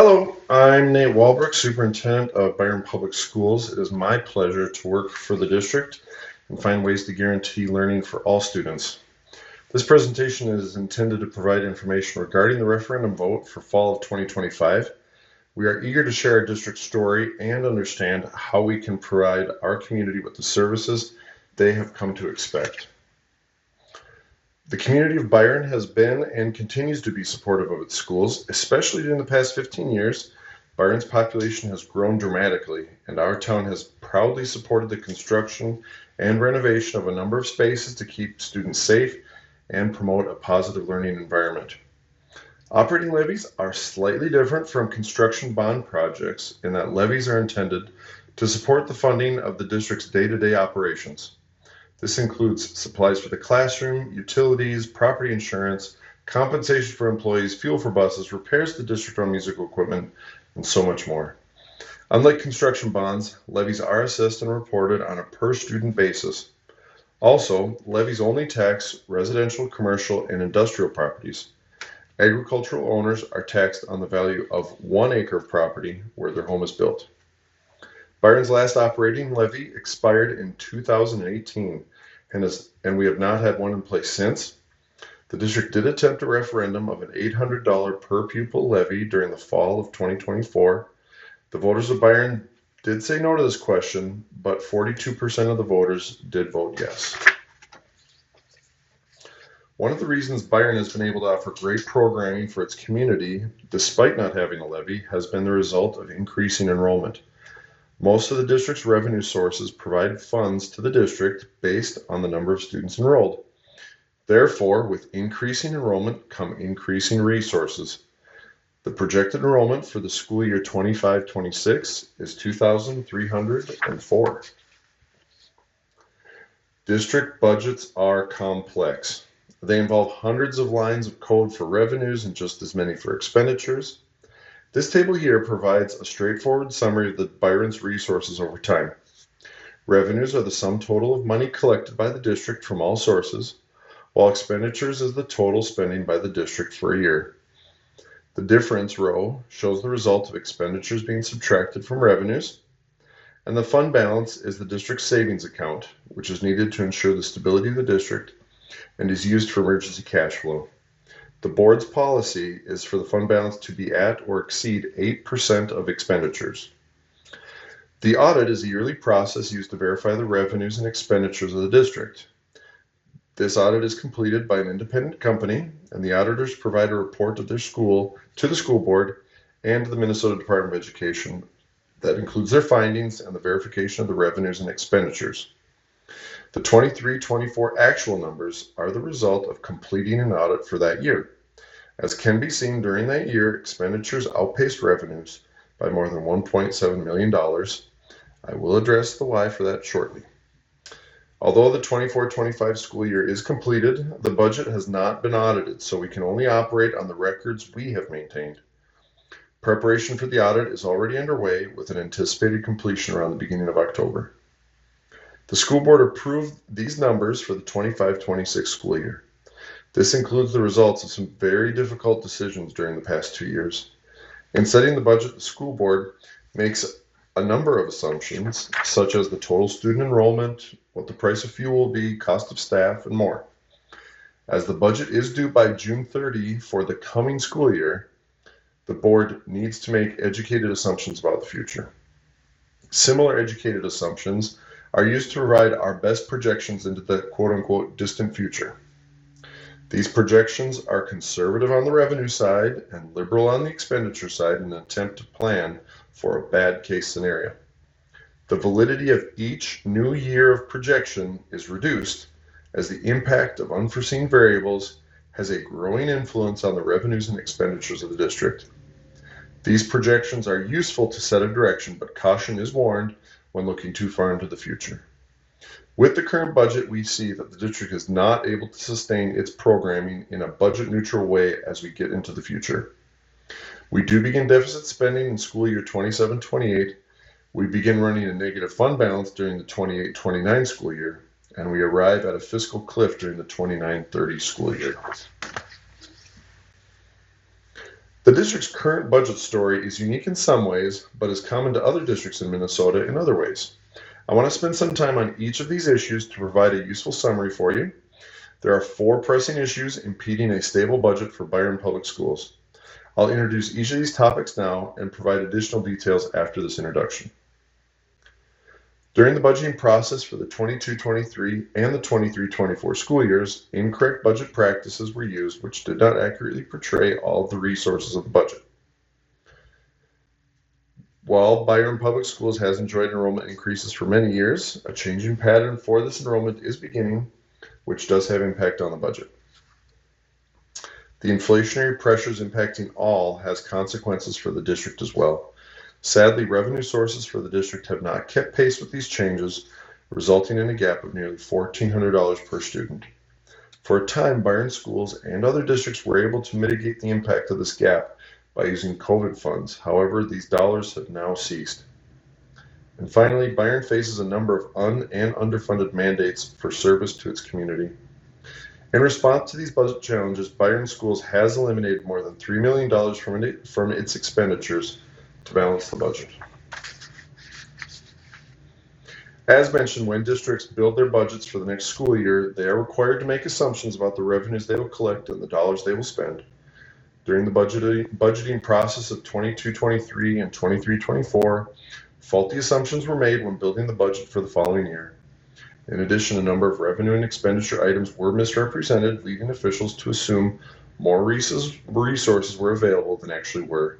Hello, I'm Nate Walbruch, Superintendent of Byron Public Schools. It is my pleasure to work for the district and find ways to guarantee learning for all students. This presentation is intended to provide information regarding the referendum vote for fall of 2025. We are eager to share our district story and understand how we can provide our community with the services they have come to expect. The community of Byron has been and continues to be supportive of its schools, especially during the past 15 years. Byron's population has grown dramatically, and our town has proudly supported the construction and renovation of a number of spaces to keep students safe and promote a positive learning environment. Operating levies are slightly different from construction bond projects in that levies are intended to support the funding of the district's day-to-day operations. This includes supplies for the classroom, utilities, property insurance, compensation for employees, fuel for buses, repairs to district-owned musical equipment, and so much more. Unlike construction bonds, levies are assessed and reported on a per-student basis. Also, levies only tax residential, commercial, and industrial properties. Agricultural owners are taxed on the value of 1 acre of property where their home is built. Byron's last operating levy expired in 2018, and we have not had one in place since. The district did attempt a referendum of an $800 per pupil levy during the fall of 2024. The voters of Byron did say no to this question, but 42% of the voters did vote yes. One of the reasons Byron has been able to offer great programming for its community, despite not having a levy, has been the result of increasing enrollment. Most of the district's revenue sources provide funds to the district based on the number of students enrolled. Therefore, with increasing enrollment come increasing resources. The projected enrollment for the school year 25-26 is 2,304. District budgets are complex. They involve hundreds of lines of code for revenues and just as many for expenditures. This table here provides a straightforward summary of the Byron's resources over time. Revenues are the sum total of money collected by the district from all sources, while expenditures is the total spending by the district for a year. The difference row shows the result of expenditures being subtracted from revenues, and the fund balance is the district's savings account, which is needed to ensure the stability of the district and is used for emergency cash flow. The board's policy is for the fund balance to be at or exceed 8% of expenditures. The audit is a yearly process used to verify the revenues and expenditures of the district. This audit is completed by an independent company, and the auditors provide a report of their school to the school board and to the Minnesota Department of Education that includes their findings and the verification of the revenues and expenditures. The 23-24 actual numbers are the result of completing an audit for that year. As can be seen during that year, expenditures outpaced revenues by more than $1.7 million. I will address the why for that shortly. Although the 24-25 school year is completed, the budget has not been audited, so we can only operate on the records we have maintained. Preparation for the audit is already underway with an anticipated completion around the beginning of October. The school board approved these numbers for the 25-26 school year. This includes the results of some very difficult decisions during the past 2 years. In setting the budget, the school board makes a number of assumptions, such as the total student enrollment, what the price of fuel will be, cost of staff, and more. As the budget is due by June 30 for the coming school year, the board needs to make educated assumptions about the future. Similar educated assumptions are used to provide our best projections into the quote-unquote distant future. These projections are conservative on the revenue side and liberal on the expenditure side in an attempt to plan for a bad case scenario. The validity of each new year of projection is reduced as the impact of unforeseen variables has a growing influence on the revenues and expenditures of the district. These projections are useful to set a direction, but caution is warned when looking too far into the future. With the current budget, we see that the district is not able to sustain its programming in a budget-neutral way as we get into the future. We do begin deficit spending in school year 27-28. We begin running a negative fund balance during the 28-29 school year, and we arrive at a fiscal cliff during the 29-30 school year. The district's current budget story is unique in some ways, but is common to other districts in Minnesota in other ways. I want to spend some time on each of these issues to provide a useful summary for you. There are 4 pressing issues impeding a stable budget for Byron Public Schools. I'll introduce each of these topics now and provide additional details after this introduction. During the budgeting process for the 22-23 and the 23-24 school years, incorrect budget practices were used which did not accurately portray all of the resources of the budget. While Byron Public Schools has enjoyed enrollment increases for many years, a changing pattern for this enrollment is beginning, which does have impact on the budget. The inflationary pressures impacting all has consequences for the district as well. Sadly, revenue sources for the district have not kept pace with these changes, resulting in a gap of nearly $1,400 per student. For a time, Byron Schools and other districts were able to mitigate the impact of this gap by using COVID funds. However, these dollars have now ceased. And finally, Byron faces a number of and underfunded mandates for service to its community. In response to these budget challenges, Byron Schools has eliminated more than $3 million from its expenditures to balance the budget. As mentioned, when districts build their budgets for the next school year, they are required to make assumptions about the revenues they will collect and the dollars they will spend. During the budgeting process of 22-23 and 23-24, faulty assumptions were made when building the budget for the following year. In addition, a number of revenue and expenditure items were misrepresented, leading officials to assume more resources were available than actually were.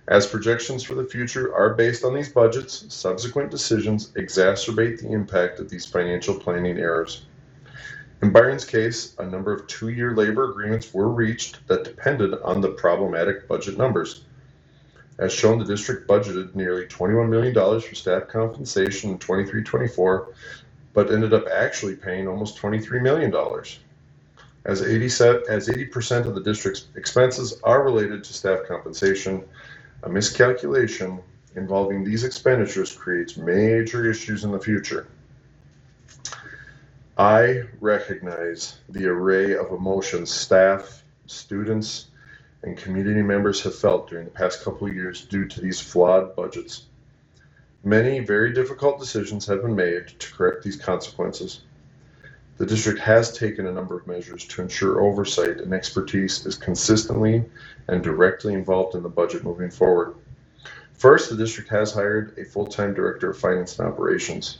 As projections for the future are based on these budgets, subsequent decisions exacerbate the impact of these financial planning errors. In Byron's case, a number of 2-year labor agreements were reached that depended on the problematic budget numbers. As shown, the district budgeted nearly $21 million for staff compensation in 23-24, but ended up actually paying almost $23 million. As 80% of the district's expenses are related to staff compensation, a miscalculation involving these expenditures creates major issues in the future. I recognize the array of emotions staff, students, and community members have felt during the past couple of years due to these flawed budgets. Many very difficult decisions have been made to correct these consequences. The district has taken a number of measures to ensure oversight and expertise is consistently and directly involved in the budget moving forward. First, the district has hired a full-time director of finance and operations.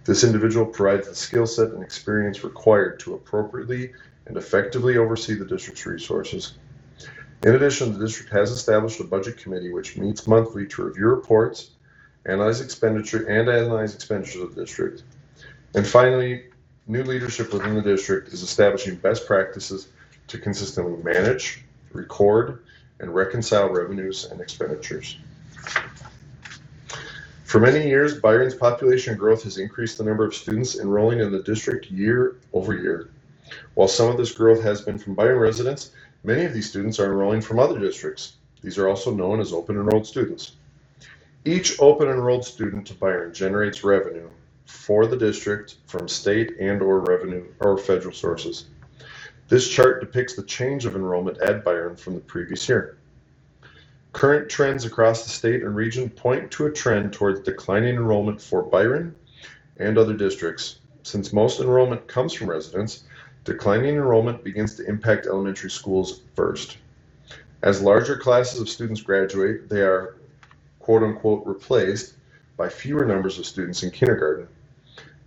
This individual provides the skill set and experience required to appropriately and effectively oversee the district's resources. In addition, the district has established a budget committee which meets monthly to review reports, analyze expenditures of the district. And finally, new leadership within the district is establishing best practices to consistently manage, record, and reconcile revenues and expenditures. For many years, Byron's population growth has increased the number of students enrolling in the district year over year. While some of this growth has been from Byron residents, many of these students are enrolling from other districts. These are also known as open enrolled students. Each open enrolled student to Byron generates revenue for the district from state and or revenue or federal sources. This chart depicts the change of enrollment at Byron from the previous year. Current trends across the state and region point to a trend towards declining enrollment for Byron and other districts. Since most enrollment comes from residents, declining enrollment begins to impact elementary schools first. As larger classes of students graduate, they are quote-unquote replaced by fewer numbers of students in kindergarten.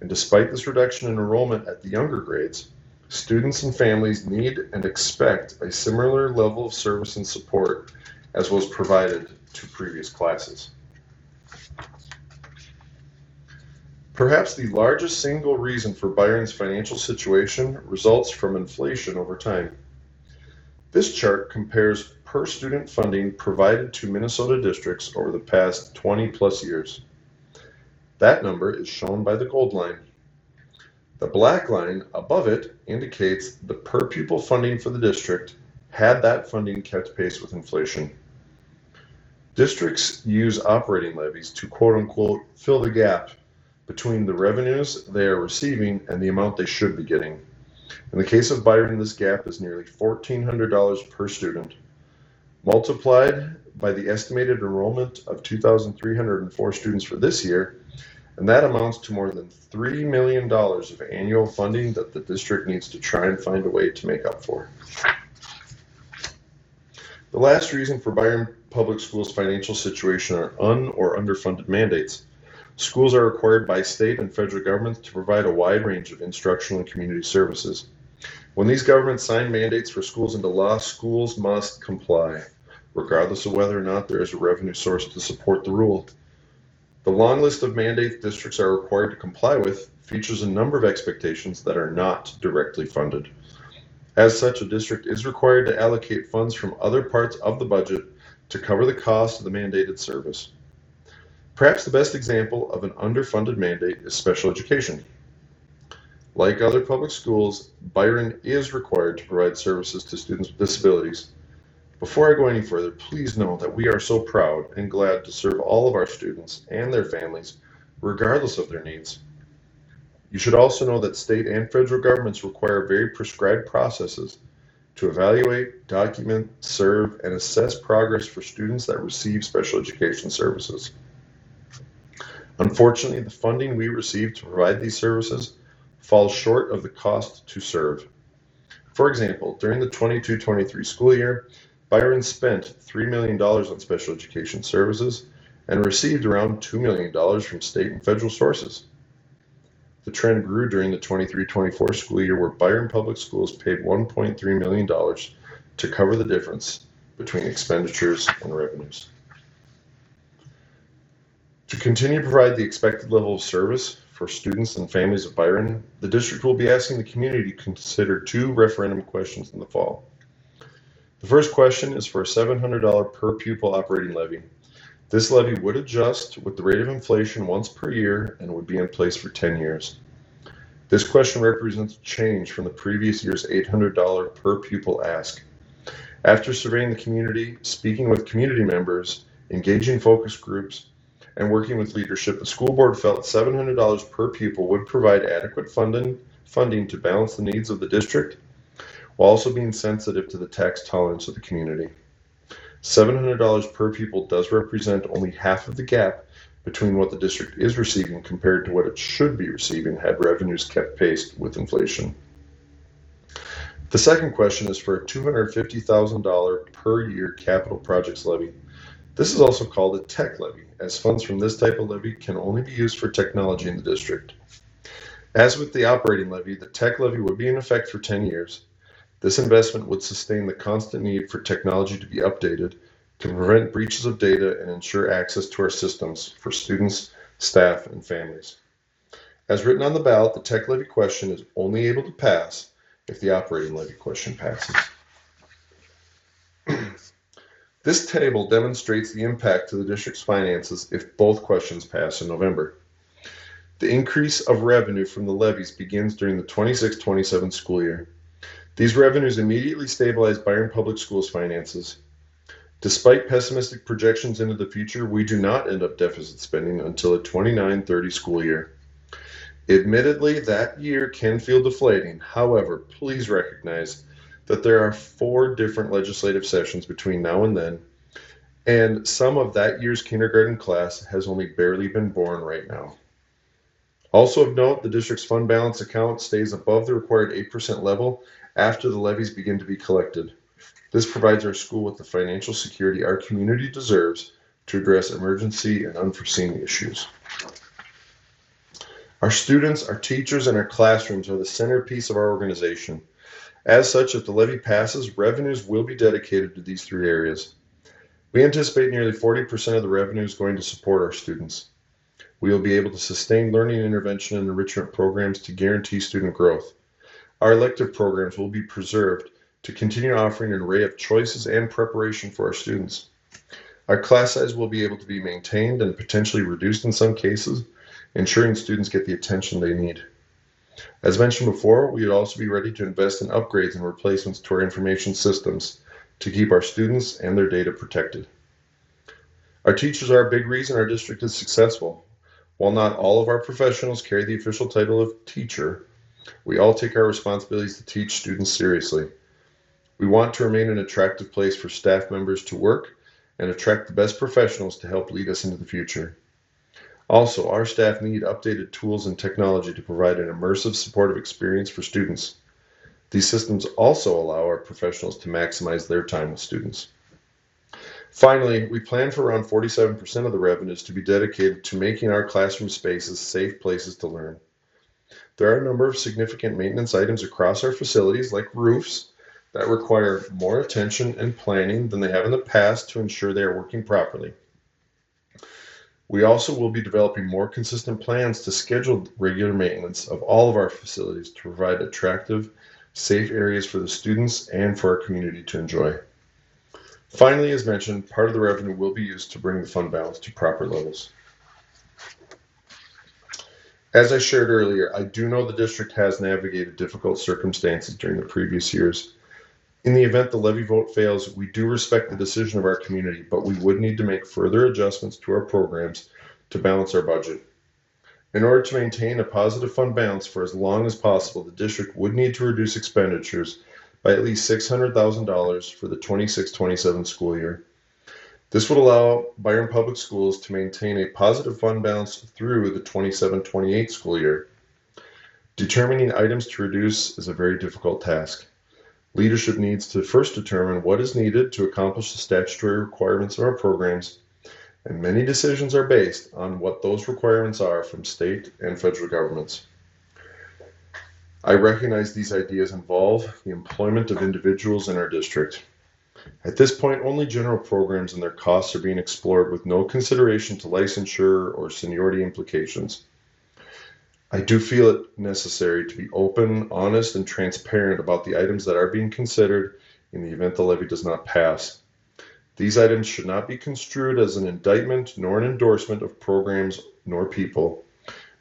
And despite this reduction in enrollment at the younger grades, students and families need and expect a similar level of service and support as was provided to previous classes. Perhaps the largest single reason for Byron's financial situation results from inflation over time. This chart compares per-student funding provided to Minnesota districts over the past 20 plus years. That number is shown by the gold line. The black line above it indicates the per-pupil funding for the district had that funding kept pace with inflation. Districts use operating levies to quote-unquote fill the gap between the revenues they are receiving and the amount they should be getting. In the case of Byron, this gap is nearly $1,400 per student. Multiplied by the estimated enrollment of 2,304 students for this year, and that amounts to more than $3 million of annual funding that the district needs to try and find a way to make up for. The last reason for Byron Public Schools' financial situation are or underfunded mandates. Schools are required by state and federal governments to provide a wide range of instructional and community services. When these governments sign mandates for schools into law, schools must comply, regardless of whether or not there is a revenue source to support the rule. The long list of mandates districts are required to comply with features a number of expectations that are not directly funded. As such, a district is required to allocate funds from other parts of the budget to cover the cost of the mandated service. Perhaps the best example of an underfunded mandate is special education. Like other public schools, Byron is required to provide services to students with disabilities. Before I go any further, please know that we are so proud and glad to serve all of our students and their families, regardless of their needs. You should also know that state and federal governments require very prescribed processes to evaluate, document, serve, and assess progress for students that receive special education services. Unfortunately, the funding we receive to provide these services falls short of the cost to serve. For example, during the 22-23 school year, Byron spent $3 million on special education services and received around $2 million from state and federal sources. The trend grew during the 23-24 school year, where Byron Public Schools paid $1.3 million to cover the difference between expenditures and revenues. To continue to provide the expected level of service for students and families of Byron, the district will be asking the community to consider 2 referendum questions in the fall. The first question is for a $700 per pupil operating levy. This levy would adjust with the rate of inflation once per year and would be in place for 10 years. This question represents a change from the previous year's $800 per pupil ask. After surveying the community, speaking with community members, engaging focus groups, and working with leadership, the school board felt $700 per pupil would provide adequate funding to balance the needs of the district, while also being sensitive to the tax tolerance of the community. $700 per pupil does represent only half of the gap between what the district is receiving compared to what it should be receiving had revenues kept pace with inflation. The second question is for a $250,000 per year capital projects levy. This is also called a tech levy, as funds from this type of levy can only be used for technology in the district. As with the operating levy, the tech levy would be in effect for 10 years. This investment would sustain the constant need for technology to be updated to prevent breaches of data and ensure access to our systems for students, staff, and families. As written on the ballot, the tech levy question is only able to pass if the operating levy question passes. This table demonstrates the impact to the district's finances if both questions pass in November. The increase of revenue from the levies begins during the 26-27 school year. These revenues immediately stabilize Byron Public Schools' finances. Despite pessimistic projections into the future, we do not end up deficit spending until the 29-30 school year. Admittedly, that year can feel deflating. However, please recognize that there are 4 different legislative sessions between now and then, and some of that year's kindergarten class has only barely been born right now. Also of note, the district's fund balance account stays above the required 8% level after the levies begin to be collected. This provides our school with the financial security our community deserves to address emergency and unforeseen issues. Our students, our teachers, and our classrooms are the centerpiece of our organization. As such, if the levy passes, revenues will be dedicated to these 3 areas. We anticipate nearly 40% of the revenues going to support our students. We will be able to sustain learning intervention and enrichment programs to guarantee student growth. Our elective programs will be preserved to continue offering an array of choices and preparation for our students. Our class size will be able to be maintained and potentially reduced in some cases, ensuring students get the attention they need. As mentioned before, we would also be ready to invest in upgrades and replacements to our information systems to keep our students and their data protected. Our teachers are a big reason our district is successful. While not all of our professionals carry the official title of teacher, we all take our responsibilities to teach students seriously. We want to remain an attractive place for staff members to work and attract the best professionals to help lead us into the future. Also, our staff need updated tools and technology to provide an immersive, supportive experience for students. These systems also allow our professionals to maximize their time with students. Finally, we plan for around 47% of the revenues to be dedicated to making our classroom spaces safe places to learn. There are a number of significant maintenance items across our facilities, like roofs, that require more attention and planning than they have in the past to ensure they are working properly. We also will be developing more consistent plans to schedule regular maintenance of all of our facilities to provide attractive, safe areas for the students and for our community to enjoy. Finally, as mentioned, part of the revenue will be used to bring the fund balance to proper levels. As I shared earlier, I do know the district has navigated difficult circumstances during the previous years. In the event the levy vote fails, we do respect the decision of our community, but we would need to make further adjustments to our programs to balance our budget. In order to maintain a positive fund balance for as long as possible, the district would need to reduce expenditures by at least $600,000 for the 26-27 school year. This would allow Byron Public Schools to maintain a positive fund balance through the 27-28 school year. Determining items to reduce is a very difficult task. Leadership needs to first determine what is needed to accomplish the statutory requirements of our programs, and many decisions are based on what those requirements are from state and federal governments. I recognize these ideas involve the employment of individuals in our district. At this point, only general programs and their costs are being explored with no consideration to licensure or seniority implications. I do feel it necessary to be open, honest, and transparent about the items that are being considered in the event the levy does not pass. These items should not be construed as an indictment nor an endorsement of programs nor people,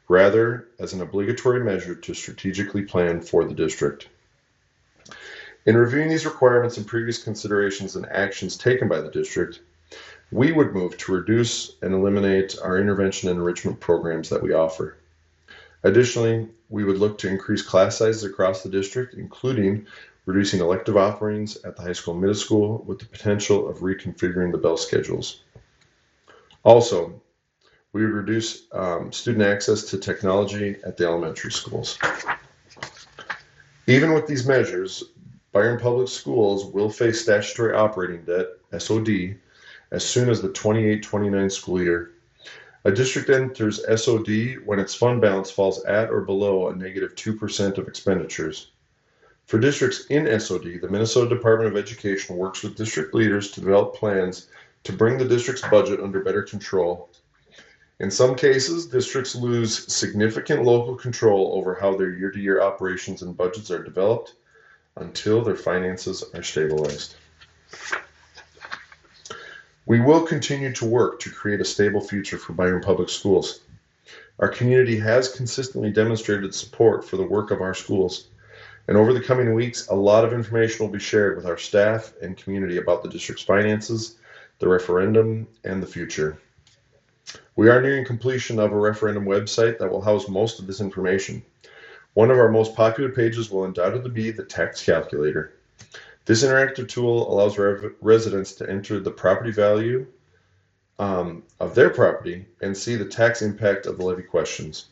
rather as an obligatory measure to strategically plan for the district. In reviewing these requirements and previous considerations and actions taken by the district, we would move to reduce and eliminate our intervention and enrichment programs that we offer. Additionally, we would look to increase class sizes across the district, including reducing elective offerings at the high school and middle school with the potential of reconfiguring the bell schedules. Also, we would reduce student access to technology at the elementary schools. Even with these measures, Byron Public Schools will face statutory operating debt, SOD, as soon as the 28-29 school year. A district enters SOD when its fund balance falls at or below a negative 2% of expenditures. For districts in SOD, the Minnesota Department of Education works with district leaders to develop plans to bring the district's budget under better control. In some cases, districts lose significant local control over how their year-to-year operations and budgets are developed until their finances are stabilized. We will continue to work to create a stable future for Byron Public Schools. Our community has consistently demonstrated support for the work of our schools, and over the coming weeks, a lot of information will be shared with our staff and community about the district's finances, the referendum, and the future. We are nearing completion of a referendum website that will house most of this information. One of our most popular pages will undoubtedly be the tax calculator. This interactive tool allows residents to enter the property value of their property and see the tax impact of the levy questions.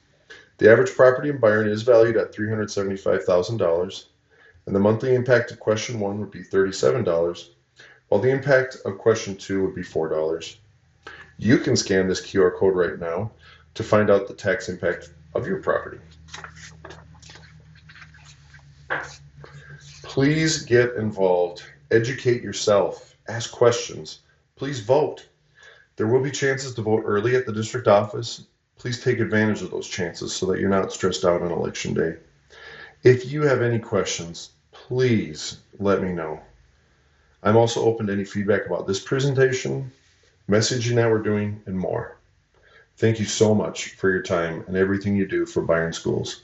The average property in Byron is valued at $375,000, and the monthly impact of question 1 would be $37, while the impact of question 2 would be $4. You can scan this QR code right now to find out the tax impact of your property. Please get involved, educate yourself, ask questions. Please vote. There will be chances to vote early at the district office. Please take advantage of those chances so that you're not stressed out on election day. If you have any questions, please let me know. I'm also open to any feedback about this presentation, messaging that we're doing, and more. Thank you so much for your time and everything you do for Byron Schools.